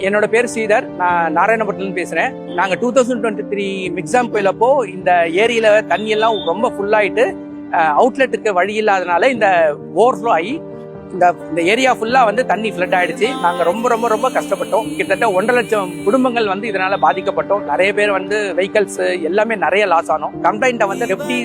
என்னோட பேர் ஸ்ரீதர். நான் நாராயணபுரத்துல பேசுறேன். நாங்க 2023 மிக்ஸாம் போயிலப்போ இந்த ஏரியில தண்ணி எல்லாம் ரொம்ப ஃபுல்லாயிட்டு அவுட்லெட்டுக்கு வழி இல்லாதனால இந்த ஓவர்ஃப்ளோ ஆகி இந்த ஏரியா ஃபுல்லா தண்ணி ஃபிளட் ஆயிடுச்சு. நாங்க ரொம்ப ரொம்ப ரொம்ப கஷ்டப்பட்டோம். கிட்டத்தட்ட 1.5 லட்சம் குடும்பங்கள் இதனால பாதிக்கப்பட்டோம். நிறைய பேர் வெஹிக்கல்ஸ் எல்லாமே நிறைய லாஸ் ஆனோம். கம்ப்ளைண்ட்டை டெப்டி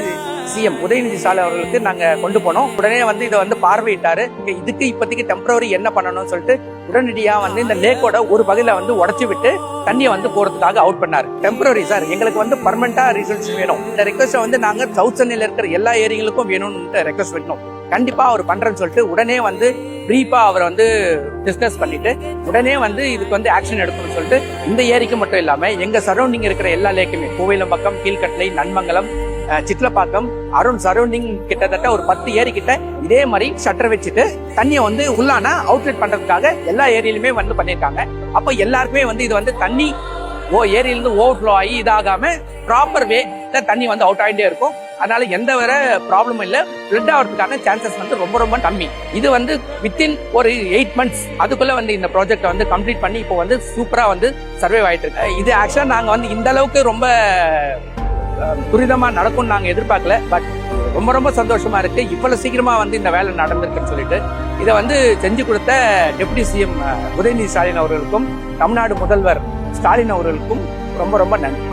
சிஎம் உதயநிதி ஸ்டாலின் அவர்களுக்கு நாங்க கொண்டு போனோம். உடனே இதை பார்வையிட்டாரு. இதுக்கு இப்போதைக்கு டெம்பரரி என்ன பண்ணணும்னு சொல்லிட்டு உடனடியா இந்த லேக்கோட ஒரு பகுதியில உடைச்சு விட்டு தண்ணியை போறதுக்காக அவுட் பண்ணாரு. டெம்பரரி சார், எங்களுக்கு பர்மனண்டா ரிசல்ட்ஸ் வேணும். இந்த ரெக்வஸ்ட் நாங்க சவுத் சென்னையில இருக்கிற எல்லா ஏரியாங்களுக்கும் வேணும்னு ரெக்வஸ்ட் வைக்கணும். கண்டிப்பா அவர் பண்றேன்னு சொல்லிட்டு உடனே பிரீஃபா அவர் டிஸ்கஸ் பண்ணிட்டு உடனே இதுக்கு ஆக்ஷன் எடுக்கணும்னு சொல்லிட்டு இந்த ஏரிக்கு மட்டும் இல்லாம எங்க சரௌண்டிங் இருக்கிற எல்லா லேக்குமே கோவிலம்பக்கம், கீழ்கட்டளை, நன்மங்கலம், சிட்லப்பாக்கம், சரௌண்டிங் கிட்டத்தட்ட ஒரு 10 ஏரி கிட்ட இதே மாதிரி ஷட்டர் வச்சுட்டு தண்ணியை உள்ளான அவுட்லெட் பண்றதுக்காக எல்லா ஏரியிலுமே பண்ணிருக்காங்க. அப்ப எல்லாருக்குமே இது தண்ணி ஏரியிலிருந்து ஓவர்ஃப்ளோ ஆகி இதாகாம ப்ராப்பர் வே தண்ணி அவுட் ஆகிட்டே இருக்கும். அதனால எந்த வர ப்ராப்ளமும் இல்ல. ஃப்ளட் ஆகிறதுக்கான சான்சஸ் ரொம்ப ரொம்ப கம்மி. இது வித்தின் ஒரு 8 months அதுக்குள்ள இந்த ப்ராஜெக்ட் கம்ப்ளீட் பண்ணி இப்போ சூப்பரா சர்வைவ் ஆயிட்டு இருக்கு. இது ஆக்சுவலா நாங்க இந்த அளவுக்கு ரொம்ப துரிதமா நடக்கும் நாங்க எதிர்பார்க்கல. பட் ரொம்ப ரொம்ப சந்தோஷமா இருக்கு. இவ்வளவு சீக்கிரமா இந்த வேலை நடந்திருக்குன்னு சொல்லிட்டு இதை செஞ்சு கொடுத்த டெப்டி சிஎம் உதயநிதி ஸ்டாலின் அவர்களுக்கும் தமிழ்நாடு முதல்வர் ஸ்டாலின் அவர்களுக்கும் ரொம்ப ரொம்ப நன்றி.